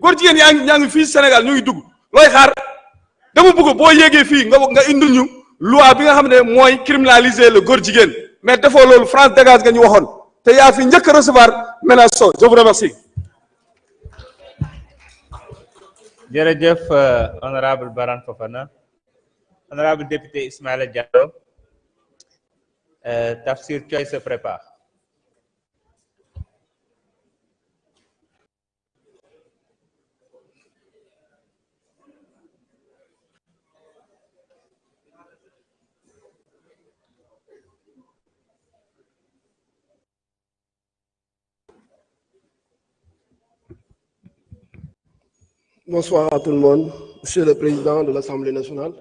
góor jigéen yaa ngi fii Sénégal ñu ngi dugg looy xaar dama bëgg boo yéegee fii nga indil ñu loi bi nga xam ne mooy criminaliser le góor jigéen mais defoo loolu France dégage nga ñu waxoon te yaa fi njëkk a recevoir menace je vous remercie. jërëjëf honorable Barham Fofana. Honorable député Ismaïla Diallo. Tafsir Thioye se prépare. Bonsoir à tout le monde, Monsieur le Président de l'Assemblée nationale,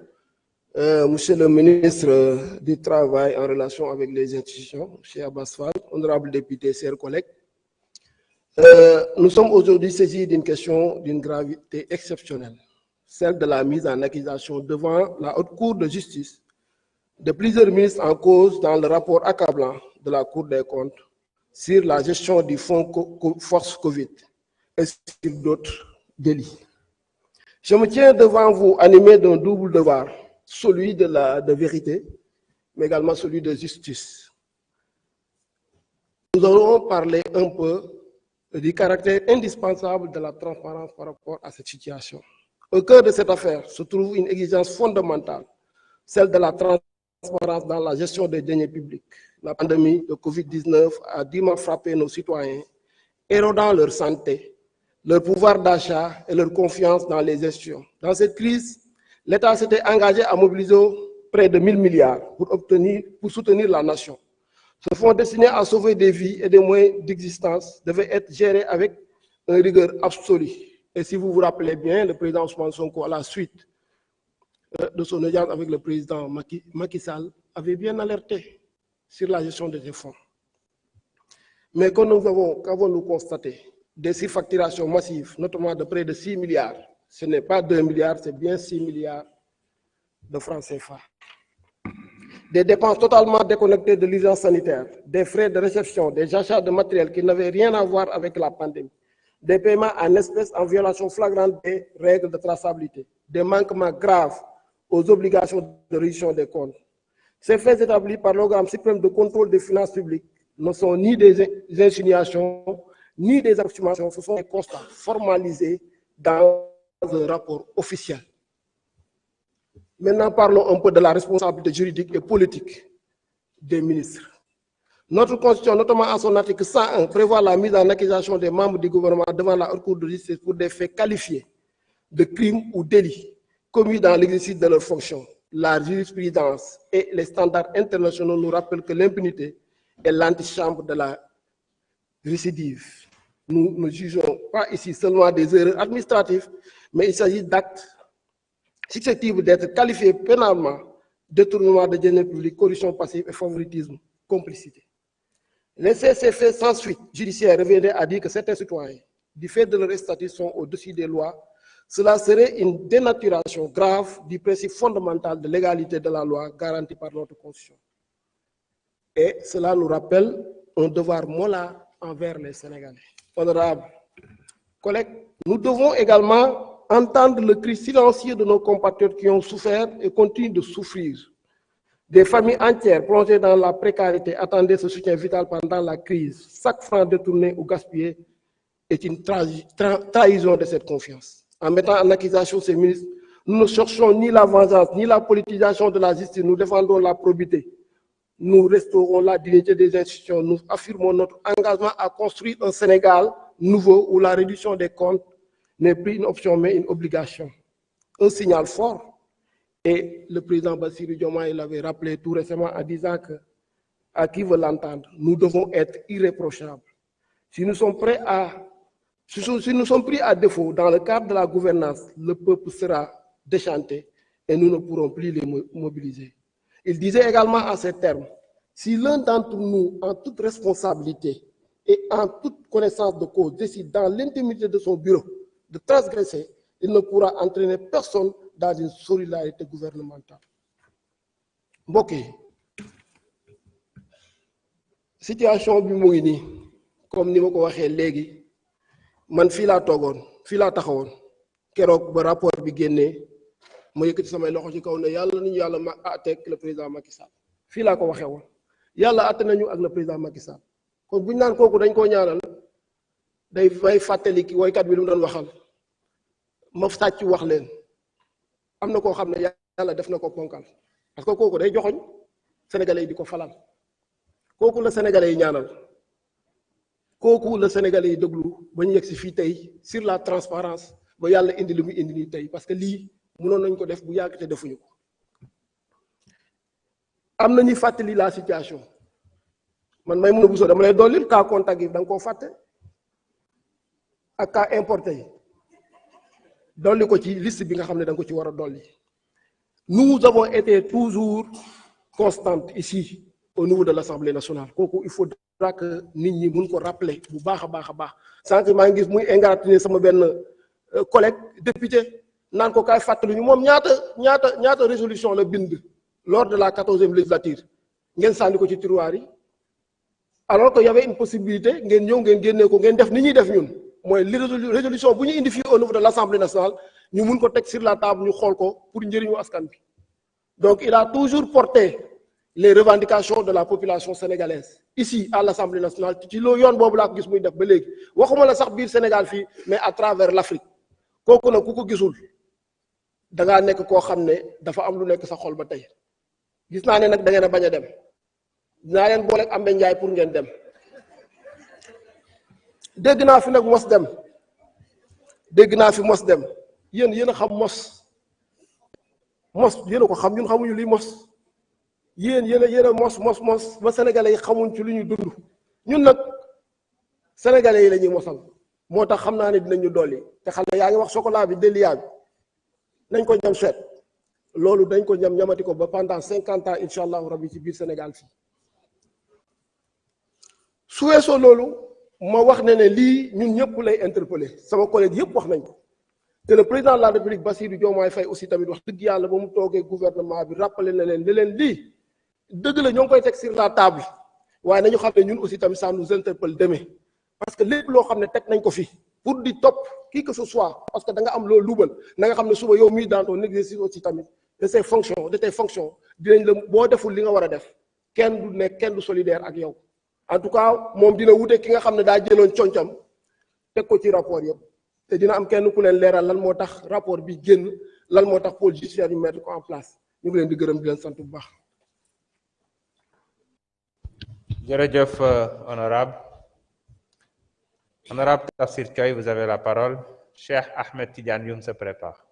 Monsieur le ministre du Travail en relation avec les institutions, M. Abbas Fall, honorable député, chers collègues. Nous sommes aujourd'hui saisis d'une question d'une gravité exceptionnelle, celle de la mise en accusation devant la Haute Cour de justice de plusieurs ministres en cause dans le rapport accablant de la Cour des comptes sur la gestion du fonds Force Covid et sur d'autres délits. Je me tiens devant vous animé d'un double devoir, celui de vérité, mais également celui de justice. Nous allons parler un peu du caractère indispensable de la transparence par rapport à cette situation. Au cœur de cette affaire se trouve une exigence fondamentale, celle de la transparence dans la gestion des deniers publics. La pandémie de Covid-19 a durement frappé nos citoyens, érodant leur santé, leur pouvoir d'achat et leur confiance dans les gestions. Dans cette crise, l'État s'était engagé à mobiliser près de 1 000 milliards pour soutenir la nation. Ce fonds destiné à sauver des vies et des moyens d'existence devait être géré avec une rigueur absolue. Et si vous vous rappelez bien, le président Ousmane Sonko, à la suite de son audience avec le président Macky Sall, avait bien alerté sur la gestion de ces fonds. Mais qu'avons-nous constaté? Des surfacturations massives, notamment de près de 6 milliards. Ce n'est pas 2 milliards, c'est bien 6 milliards de francs CFA. Des dépenses totalement déconnectées de l'urgence sanitaire, des frais de réception, des achats de matériel qui n'avaient rien à voir avec la pandémie, des paiements en espèces en violation flagrante des règles de traçabilité, des manquements graves aux obligations de réduction des comptes. Ces faits établis par l'organe suprême de contrôle des finances publiques ne sont ni des insinuations, ni des approximations, ce sont des constats formalisés dans un rapport officiel. Maintenant, parlons un peu de la responsabilité juridique et politique des ministres. Notre Constitution, notamment à son article 101, prévoit la mise en accusation des membres du gouvernement devant la Haute Cour de justice pour des faits qualifiés de crimes ou délits commis dans l'exercice de leurs fonctions. La jurisprudence et les standards internationaux nous rappellent que l'impunité est l'antichambre de la récidive. Nous ne jugeons pas ici seulement des erreurs administratives, mais il s'agit d'actes susceptibles d'être qualifiés pénalement, détournement de deniers publics, corruption passive et favoritisme, complicité. Laisser ces faits sans suite judiciaire reviendrait à dire que certains citoyens, du fait de leur statut, sont au-dessus des lois. Cela serait une dénaturation grave du principe fondamental de l'égalité de la loi garanti par notre Constitution. Et cela nous rappelle un devoir moral envers les Sénégalais. Honorables collègues, nous devons également entendre le cri silencieux de nos compatriotes qui ont souffert et continuent de souffrir. Des familles entières plongées dans la précarité attendaient ce soutien vital pendant la crise. Chaque franc détourné ou gaspillé est une trahison de cette confiance. En mettant en accusation ces ministres, nous ne cherchons ni la vengeance, ni la politisation de la justice, nous défendons la probité. Nous restaurons la dignité des institutions, nous affirmons notre engagement à construire un Sénégal nouveau où la réduction des comptes n'est plus une option mais une obligation. Un signal fort, et le président Bassirou Diomaye l'avait rappelé tout récemment en disant que, à qui veut l'entendre, nous devons être irréprochables. Si nous sommes pris à défaut dans le cadre de la gouvernance, le peuple sera déchanté et nous ne pourrons plus les mobiliser. Il disait également en ces termes, si l'un d'entre nous, en toute responsabilité et en toute connaissance de cause, décide dans l'intimité de son bureau de transgresser, il ne pourra entraîner personne dans une solidarité gouvernementale. mbokk yi situation bi mu ngi nii comme ni ma ko waxee léegi man fii laa toogoon fii laa taxawoon keroog ba rapport bi génnee ma yëkkati samay loxo ci kaw ne yàlla nañu yàlla ma àtteeg le président Macky Sall fii laa ko waxee woon yàlla àtte nañu ak le président Macky Sall kon bu ñu naan kooku dañ koo ñaanal day may fàttali ki woykat bi lu mu doon waxal ma sàcc wax leen am na koo xam ne yàlla def na ko ponkal parce que kooku day joxoñ sénégalais yi di ko falal kooku la sénégalais yi ñaanal kooku la sénégalais yi déglu ba ñu yegg si fii tey sur la transparence ba yàlla indi li mu indi nii tey parce que lii mënoon nañ ko def bu yàgg te defuñu ko am na ñuy fàttali la situation man may mën a busoo dama lay dollil cas contact yi da nga koo fàtte ak cas importé yi dolli ko ci liste bi nga xam ne da nga ko ci war a dolli nous avons été toujours constantes ici au niveau de l'Assemblée nationale kooku il faudra que nit ñi mun ko rappeler bu baax a baax a baax sànq maa ngi gis muy ingratiner sama benn collègue député naan ko kaay fàttali ñu moom ñaata résolution la bind lors de la 14e législature ngeen sànni ko ci tiroir yi alors que y avait une possibilité ngeen ñëw ngeen génnee ko ngeen def ni ñuy def ñun mooy li résolution bu ñu indi fii au niveau de l'Assemblée nationale ñu mun ko teg sur la table ñu xool ko pour njëriñu askan bi donc il a toujours porté les revendications de la population sénégalaise ici à l'Assemblée nationale ci loo yoon boobu laa ko gis muy def ba léegi waxuma la sax biir Sénégal fii mais à travers l'Afrique kooku nag ku ko gisul da ngaa nekk koo xam ne dafa am lu nekk sa xol ba tey gis naa ne nag da ngeen a bañ a dem dinaa leen booleeg Ambe Ndiaye pour ngeen dem dégg naa fi nag mos dem dégg naa fi mos dem yéen a xam mos yéen a ko xam ñun xamuñu lii mos yéen a mos ba sénégalais yi xamuñ ci lu ñu dund ñun nag sénégalais yi la ñuy mosal moo tax xam naa ne dinañu dolli te xam ne yaa ngi wax chocolat bi déliat bi nañ ko ñam seet loolu dañ ko ñamati ko ba pendant 50 ans incha allahu rabbi ci biir Sénégal fii su weesoo loolu ma wax ne lii ñun ñëpp lay interpeller sama collègue yëpp wax nañ ko te le président de la République Bassirou Diomaye Faye aussi tamit wax dëgg yàlla ba mu toogee gouvernement bi rappelé na leen ne leen lii dëgg la ñoo ngi koy teg sur la table waaye nañu xam ne ñun aussi tamit ça nous interpelle demain parce que lépp loo xam ne teg nañ ko fi pour di topp qui que ce soit parce que da nga am loolu luubal na nga xam ne suba yow mii dans ton exercice aussi tamit de tes fonctions dinañ la boo deful li nga war a def kenn du solidaire ak yow en tout cas moom dina wute ki nga xam ne daa jëloon concam teg ko ci rapport yëpp te dina am kenn ku leen leeral lan moo tax rapport bi génn lan moo tax pôle judiciaire yu mettre ko en place ñu ngi leen di gërëm di leen sant bu baax. jërëjëf honorable Tafsir Thioye, vous avez la parole. Cheikh Ahmed Tidiane Youm se prépare.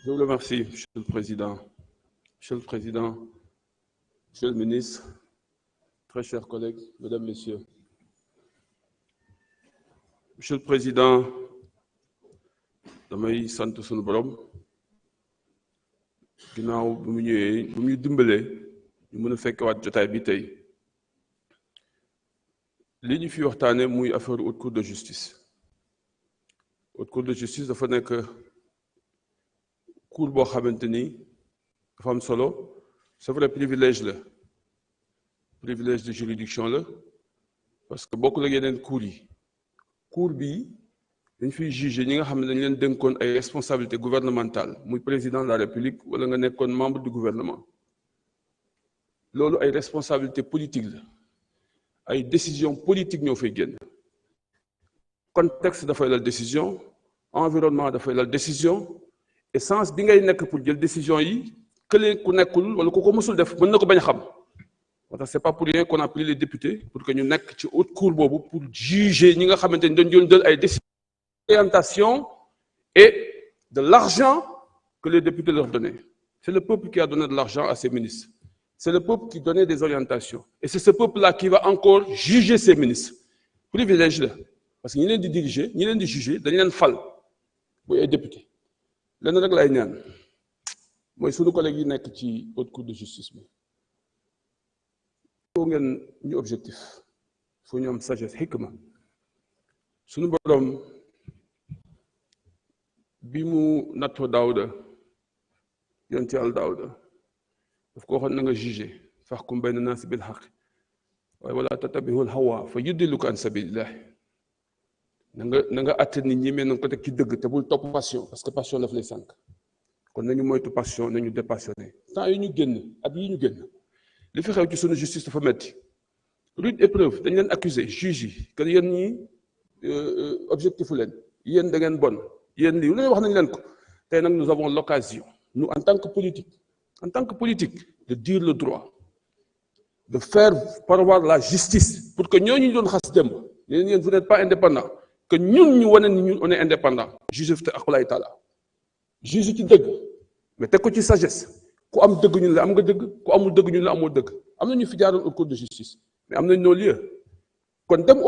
Je vous remercie, Monsieur le Président. Monsieur le Président, Monsieur le Ministre, très chers collègues, Mesdames, Messieurs. Monsieur le Président, damay sant sunu borom ginnaaw bu mu ñëwee bu ñu dimbalee ñu mën a fekkewaat jotaay bi tey li ñu fi waxtaane muy affaire haute cour de justice. Haute cour de justice dafa nekk cour boo xamante ni dafa am solo c'est vrai privilège de juridiction la parce que bokk la yeneen cour yi cour bi dañ fiy juger ñi nga xam ne dañ leen dénkoon ay responsabilités gouvernementales muy président de la République wala nga nekkoon membre du gouvernement loolu ay responsabilités politiques la ay décisions politiques ñoo fay génn contexte dafay lal décision environnement dafay lal décision essence bi ngay nekk pour jël décision yi kële ku nekkul wala ku ko mësul def mën na ko bañ a xam moo tax c'est pas pour rien qu'on a pris les députés pour que ñu nekk ci haute cour boobu pour juger ñi nga xamante ni dañ doon jël ay décisions d'orientation et de l'argent que les députés leur donnaient. C'est le peuple qui a donné de l'argent à ses ministres. C'est le peuple qui donnait des orientations. Et c'est ce peuple-là qui va encore juger ses ministres. Privilège la parce que ñi leen di diriger ñi leen di juger dañ leen fal bu ay député lenn rek lay ñaan mooy sunu collègues yi nekk ci haute cour de justice bi foo ngeen ñu objectif foo ñu am sagesse xikma sunu borom bi mu nattoo Daawuda yonent Yàlla Daawuda daf ko waxoon na nga jugé fahkum bayna naasi bil haqq waaye wala tattabi'ul hawa fa yudilluka an sabilillah na nga àtte nit ñi mais na nga ko teg ci dëgg te bul topp passion parce que passion daf lay sànq kon nañu moytu passion nañu dépassionné temps yi ñu génn at yi ñu génn li fi xew ci sunu justice dafa metti rude épreuve dañ leen accusé juge yi que yéen ñi objectifu leen yéen da ngeen bon yéen lii lu ne wax nañ leen ko tey nag nous avons l'occasion nous en tant que politique de dire le droit de faire valoir la justice pour que ñooñu ñu doon xas démb yéen yéen vous n'êtes pas indépendant que ñun ñu wane ni ñun on est indépendant juge te aqulaay taala juge ci dëgg mais teg ko ci sagesse ku am dëgg ñun la am nga dëgg ku amul dëgg ñun la amoo dëgg am na ñu fi jaaroon au cours de justice mais am nañ nos lieux kon dem